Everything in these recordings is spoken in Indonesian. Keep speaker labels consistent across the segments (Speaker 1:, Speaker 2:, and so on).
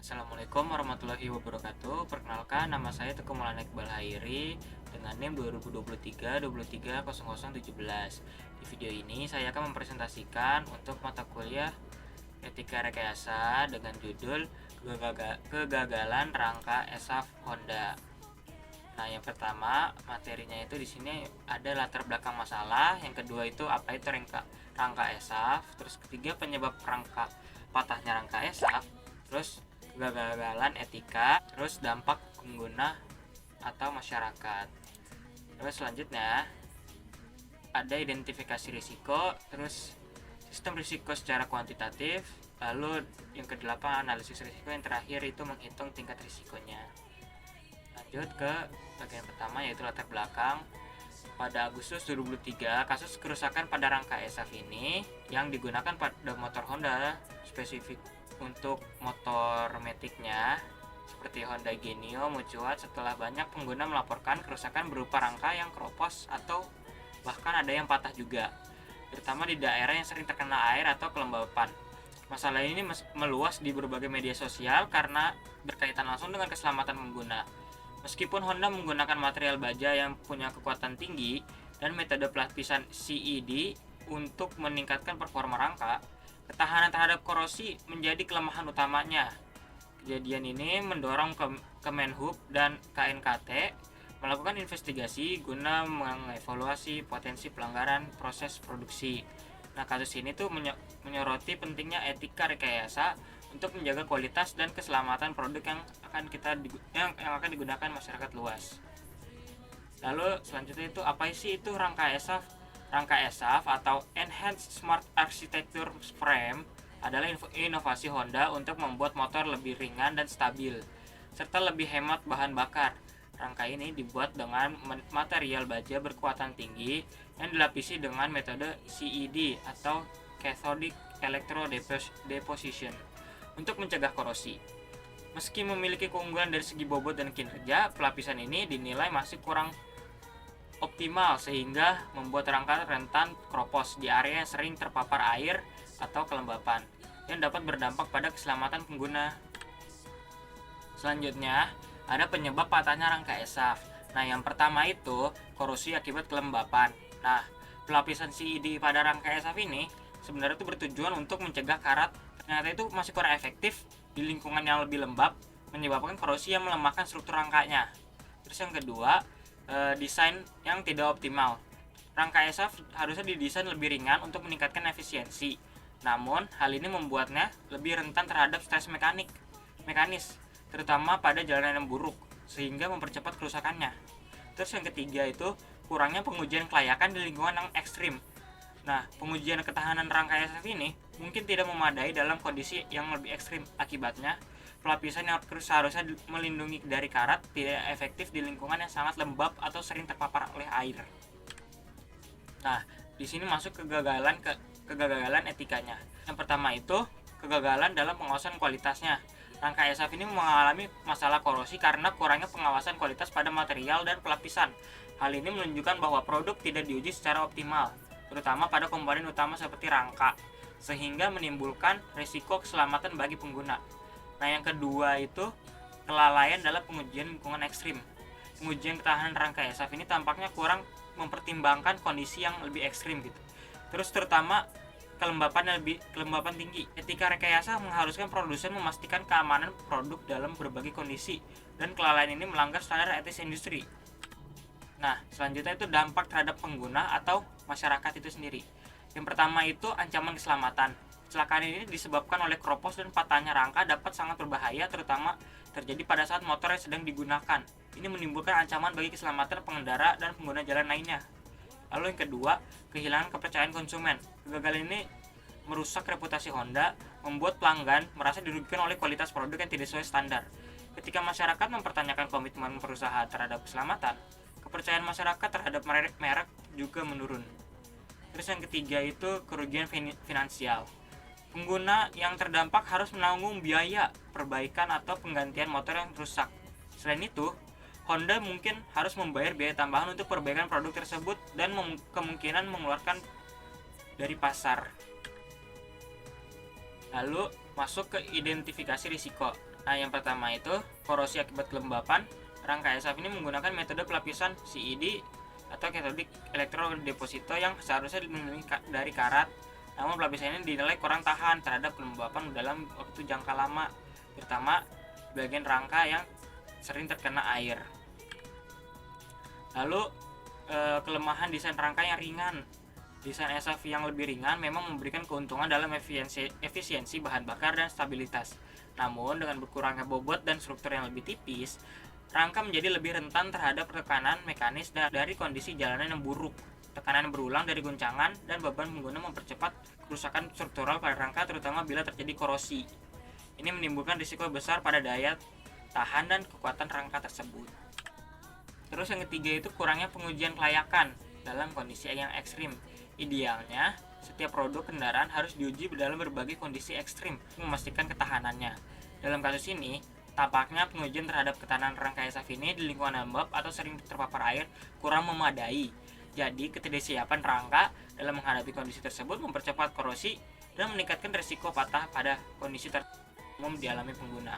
Speaker 1: Assalamualaikum warahmatullahi wabarakatuh. Perkenalkan, nama saya Teguh Maulana Iqbal Hairi dengan NIM 2023-23-0017. Di video ini saya akan mempresentasikan untuk mata kuliah Etika Rekayasa dengan judul Kegagalan Rangka ESAF Honda. Nah, yang pertama materinya itu di sini ada latar belakang masalah, yang kedua itu apa itu rangka ESAF, terus ketiga penyebab patahnya rangka ESAF, terus kegagalan etika, terus dampak pengguna atau masyarakat. Terus selanjutnya ada identifikasi risiko, terus sistem risiko secara kuantitatif, lalu yang kedelapan analisis risiko, yang terakhir itu menghitung tingkat risikonya. Lanjut ke bagian pertama yaitu latar belakang. Pada Agustus 2003, kasus kerusakan pada rangka ESAF ini yang digunakan pada motor Honda, spesifik untuk motor Matic-nya seperti Honda Genio, mencuat setelah banyak pengguna melaporkan kerusakan berupa rangka yang keropos atau bahkan ada yang patah juga, terutama di daerah yang sering terkena air atau kelembapan. Masalah ini meluas di berbagai media sosial karena berkaitan langsung dengan keselamatan pengguna. Meskipun Honda menggunakan material baja yang punya kekuatan tinggi dan metode pelapisan CED untuk meningkatkan performa rangka, ketahanan terhadap korosi menjadi kelemahan utamanya. Kejadian ini mendorong Kemenhub dan KNKT melakukan investigasi guna mengevaluasi potensi pelanggaran proses produksi. Nah, kasus ini tuh menyoroti pentingnya etika rekayasa untuk menjaga kualitas dan keselamatan produk yang akan digunakan masyarakat luas. Lalu selanjutnya itu apa sih itu rangka ESAF? Rangka ESAF atau Enhanced Smart Architecture Frame adalah inovasi Honda untuk membuat motor lebih ringan dan stabil, serta lebih hemat bahan bakar. Rangka ini dibuat dengan material baja berkekuatan tinggi yang dilapisi dengan metode CED atau Cathodic Electrode Deposition untuk mencegah korosi. Meski memiliki keunggulan dari segi bobot dan kinerja, pelapisan ini dinilai masih kurang optimal sehingga membuat rangka rentan keropos di area yang sering terpapar air atau kelembapan yang dapat berdampak pada keselamatan pengguna. Selanjutnya, ada penyebab patahnya rangka ESAF. Nah, yang pertama itu korosi akibat kelembapan. Nah, pelapisan CED pada rangka ESAF ini sebenarnya itu bertujuan untuk mencegah karat, ternyata itu masih kurang efektif di lingkungan yang lebih lembab, menyebabkan korosi yang melemahkan struktur rangkanya. Terus yang kedua, desain yang tidak optimal. Rangka ESAF harusnya didesain lebih ringan untuk meningkatkan efisiensi. Namun, hal ini membuatnya lebih rentan terhadap stres mekanis, terutama pada jalanan yang buruk, sehingga mempercepat kerusakannya. Terus yang ketiga itu kurangnya pengujian kelayakan di lingkungan yang ekstrim. Nah, pengujian ketahanan rangka ESAF ini mungkin tidak memadai dalam kondisi yang lebih ekstrim. Akibatnya, pelapisan yang seharusnya melindungi dari karat tidak efektif di lingkungan yang sangat lembab atau sering terpapar oleh air. Nah, di sini masuk kegagalan etikanya. Yang pertama itu kegagalan dalam pengawasan kualitasnya. Rangka ESAF ini mengalami masalah korosi karena kurangnya pengawasan kualitas pada material dan pelapisan. Hal ini menunjukkan bahwa produk tidak diuji secara optimal, terutama pada komponen utama seperti rangka, sehingga menimbulkan risiko keselamatan bagi pengguna. Nah, yang kedua itu kelalaian dalam pengujian lingkungan ekstrim. Pengujian ketahanan rangka ESAF ini tampaknya kurang mempertimbangkan kondisi yang lebih ekstrim gitu. Terus terutama kelembapan tinggi. Etika rekayasa mengharuskan produsen memastikan keamanan produk dalam berbagai kondisi, dan kelalaian ini melanggar standar etis industri. Nah, selanjutnya itu dampak terhadap pengguna atau masyarakat itu sendiri. Yang pertama itu ancaman keselamatan. Kecelakaan ini disebabkan oleh keropos dan patahnya rangka dapat sangat berbahaya, terutama terjadi pada saat motor yang sedang digunakan. Ini menimbulkan ancaman bagi keselamatan pengendara dan pengguna jalan lainnya. Lalu yang kedua, kehilangan kepercayaan konsumen. Kegagalan ini merusak reputasi Honda, membuat pelanggan merasa dirugikan oleh kualitas produk yang tidak sesuai standar. Ketika masyarakat mempertanyakan komitmen perusahaan terhadap keselamatan, kepercayaan masyarakat terhadap merek juga menurun. Terus yang ketiga itu kerugian finansial. Pengguna yang terdampak harus menanggung biaya perbaikan atau penggantian motor yang rusak. Selain itu, Honda mungkin harus membayar biaya tambahan untuk perbaikan produk tersebut dan kemungkinan mengeluarkan dari pasar. Lalu masuk ke identifikasi risiko. Nah, yang pertama itu korosi akibat kelembapan. Rangka ESAF ini menggunakan metode pelapisan CED atau cathodic electrode deposito yang seharusnya dilindungi dari karat. Namun pelapisan ini dinilai kurang tahan terhadap kelembapan dalam waktu jangka lama, terutama bagian rangka yang sering terkena air. Lalu kelemahan desain rangka yang ringan. Desain ESAF yang lebih ringan memang memberikan keuntungan dalam efisiensi bahan bakar dan stabilitas. Namun dengan berkurangnya bobot dan struktur yang lebih tipis, rangka menjadi lebih rentan terhadap tekanan mekanis dari kondisi jalanan yang buruk. Tekanan berulang dari guncangan dan beban pengguna mempercepat kerusakan struktural pada rangka, terutama bila terjadi korosi. Ini menimbulkan risiko besar pada daya tahan dan kekuatan rangka tersebut. Terus yang ketiga itu kurangnya pengujian kelayakan dalam kondisi yang ekstrim. Idealnya, setiap produk kendaraan harus diuji dalam berbagai kondisi ekstrim untuk memastikan ketahanannya. Dalam kasus ini, tampaknya pengujian terhadap ketahanan rangka ESAF ini di lingkungan lembab atau sering terpapar air kurang memadai. Jadi, ketidaksiapan rangka dalam menghadapi kondisi tersebut mempercepat korosi dan meningkatkan risiko patah pada kondisi umum dialami pengguna.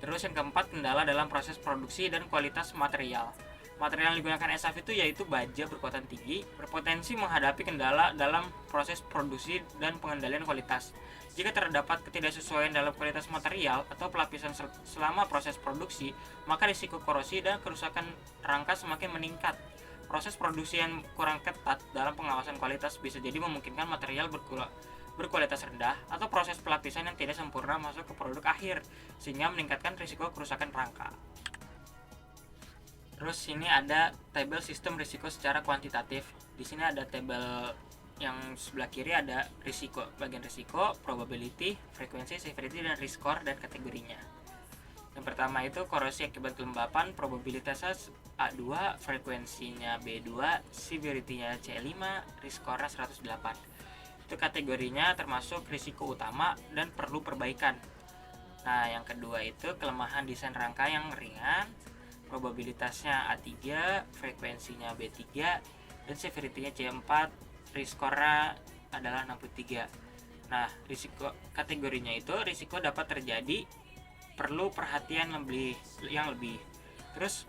Speaker 1: Terus yang keempat, kendala dalam proses produksi dan kualitas material. Material yang digunakan ESAF itu yaitu baja berkuatan tinggi, berpotensi menghadapi kendala dalam proses produksi dan pengendalian kualitas. Jika terdapat ketidaksesuaian dalam kualitas material atau pelapisan selama proses produksi, maka risiko korosi dan kerusakan rangka semakin meningkat. Proses produksi yang kurang ketat dalam pengawasan kualitas bisa jadi memungkinkan material berkualitas rendah atau proses pelapisan yang tidak sempurna masuk ke produk akhir, sehingga meningkatkan risiko kerusakan rangka. Terus ini ada tabel sistem risiko secara kuantitatif. Di sini ada tabel yang sebelah kiri ada risiko, bagian risiko, probability, frekuensi, severity, dan risk score dan kategorinya. Yang pertama itu korosi akibat kelembapan, probabilitasnya A2, frekuensinya B2, severity-nya C5, risk score-nya 108. Itu kategorinya termasuk risiko utama dan perlu perbaikan. Nah, yang kedua itu kelemahan desain rangka yang ringan, probabilitasnya A3, frekuensinya B3, dan severity-nya C4, risk score-nya adalah 63. Nah, risiko kategorinya itu risiko dapat terjadi, perlu perhatian yang lebih. Terus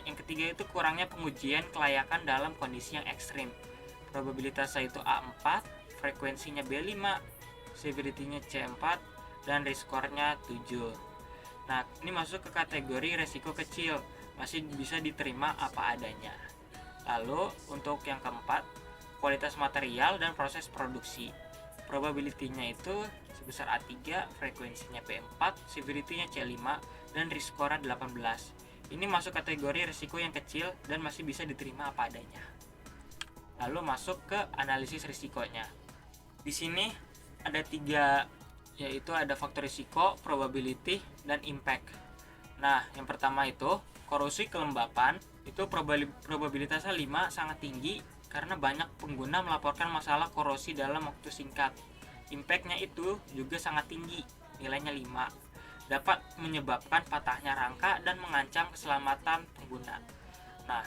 Speaker 1: yang ketiga itu kurangnya pengujian kelayakan dalam kondisi yang ekstrim. Probabilitasnya itu A4, frekuensinya B5, severity-nya C4, dan risk score-nya 7. Nah, ini masuk ke kategori resiko kecil, masih bisa diterima apa adanya. Lalu, untuk yang keempat, kualitas material dan proses produksi. Probability-nya itu sebesar A3, frekuensinya P4, severity-nya C5, dan risk score-nya 18. Ini masuk kategori resiko yang kecil dan masih bisa diterima apa adanya. Lalu masuk ke analisis risikonya. Di sini ada 3, yaitu ada faktor risiko, probability, dan impact. Nah, yang pertama itu korosi kelembapan, itu probabilitasnya 5, sangat tinggi karena banyak pengguna melaporkan masalah korosi dalam waktu singkat. Impact-nya itu juga sangat tinggi, nilainya 5, dapat menyebabkan patahnya rangka dan mengancam keselamatan pengguna. Nah,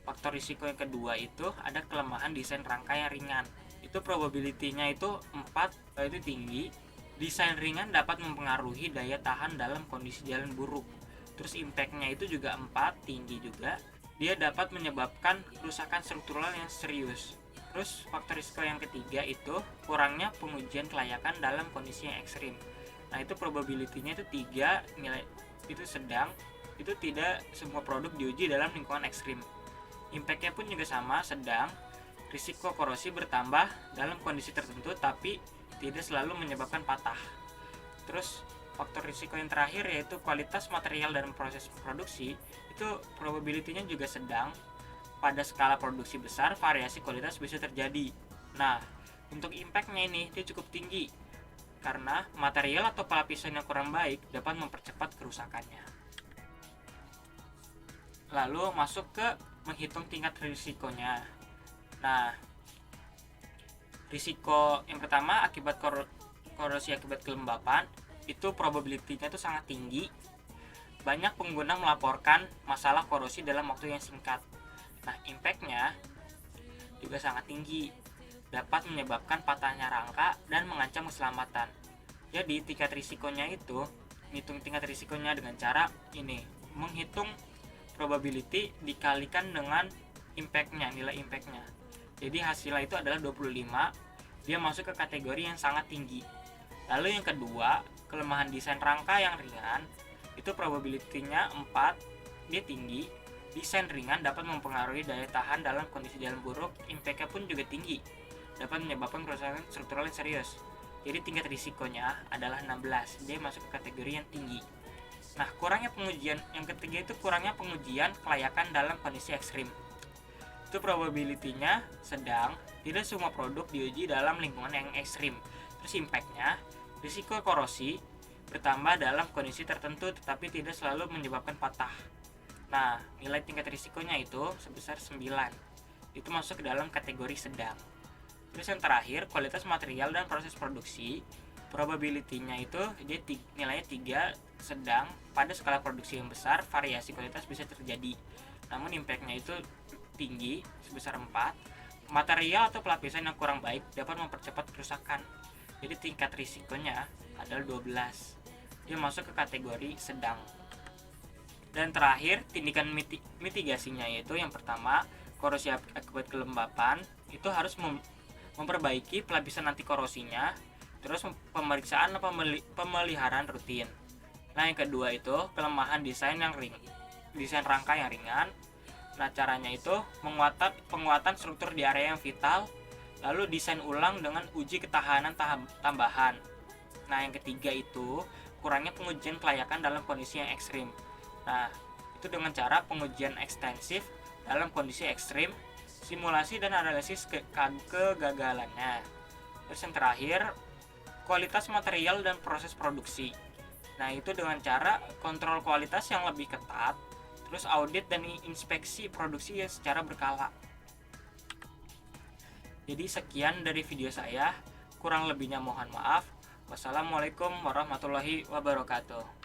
Speaker 1: faktor risiko yang kedua itu ada kelemahan desain rangka yang ringan. Itu probability-nya itu 4, itu tinggi. Desain ringan dapat mempengaruhi daya tahan dalam kondisi jalan buruk. Terus impact-nya itu juga 4, tinggi juga. Dia dapat menyebabkan kerusakan struktural yang serius. Terus faktor risiko yang ketiga itu kurangnya pengujian kelayakan dalam kondisi yang ekstrim. Nah, itu probability-nya itu 3, nilai itu sedang. Itu tidak semua produk diuji dalam lingkungan ekstrim. Impact-nya pun juga sama, sedang. Risiko korosi bertambah dalam kondisi tertentu tapi tidak selalu menyebabkan patah. Terus faktor risiko yang terakhir yaitu kualitas material dan proses produksi, itu probability-nya juga sedang. Pada skala produksi besar, variasi kualitas bisa terjadi. Nah, untuk impact-nya ini dia cukup tinggi karena material atau pelapisan yang kurang baik dapat mempercepat kerusakannya. Lalu masuk ke menghitung tingkat risikonya. Nah, risiko yang pertama akibat korosi akibat kelembapan, itu probability-nya itu sangat tinggi. Banyak pengguna melaporkan masalah korosi dalam waktu yang singkat. Nah, impact-nya juga sangat tinggi, dapat menyebabkan patahnya rangka dan mengancam keselamatan. Jadi tingkat risikonya itu, menghitung tingkat risikonya dengan cara ini, menghitung probability dikalikan dengan impact-nya, nilai impact-nya. Jadi hasilnya itu adalah 25, dia masuk ke kategori yang sangat tinggi. Lalu yang kedua, kelemahan desain rangka yang ringan, itu probability-nya 4, dia tinggi. Desain ringan dapat mempengaruhi daya tahan dalam kondisi jalan buruk, impact-nya pun juga tinggi, dapat menyebabkan kerusakan struktural yang serius. Jadi tingkat risikonya adalah 16, dia masuk ke kategori yang tinggi. Nah, kurangnya pengujian yang ketiga itu kurangnya pengujian kelayakan dalam kondisi ekstrim. Itu probability-nya sedang, tidak semua produk diuji dalam lingkungan yang ekstrim. Terus impact-nya, risiko korosi bertambah dalam kondisi tertentu tetapi tidak selalu menyebabkan patah. Nah, nilai tingkat risikonya itu sebesar 9. Itu masuk ke dalam kategori sedang. Terus yang terakhir, kualitas material dan proses produksi, probability-nya itu dia nilainya 3, sedang. Pada skala produksi yang besar, variasi kualitas bisa terjadi, namun impact-nya itu tinggi, sebesar 4. Material atau pelapisan yang kurang baik dapat mempercepat kerusakan, jadi tingkat risikonya adalah 12, dia masuk ke kategori sedang. Dan terakhir, tindakan mitigasinya yaitu yang pertama, korosi akibat kelembapan, itu harus memperbaiki pelapisan anti korosinya, terus pemeriksaan pemeliharaan rutin. Nah, yang kedua itu kelemahan desain rangka yang ringan. Nah, caranya itu penguatan struktur di area yang vital, lalu desain ulang dengan uji ketahanan tambahan. Nah, yang ketiga itu kurangnya pengujian kelayakan dalam kondisi yang ekstrim. Nah, itu dengan cara pengujian ekstensif dalam kondisi ekstrim, simulasi dan analisis kegagalannya. Terus yang terakhir, kualitas material dan proses produksi. Nah, itu dengan cara kontrol kualitas yang lebih ketat, terus audit dan inspeksi produksi secara berkala. Jadi sekian dari video saya, kurang lebihnya mohon maaf. Wassalamualaikum warahmatullahi wabarakatuh.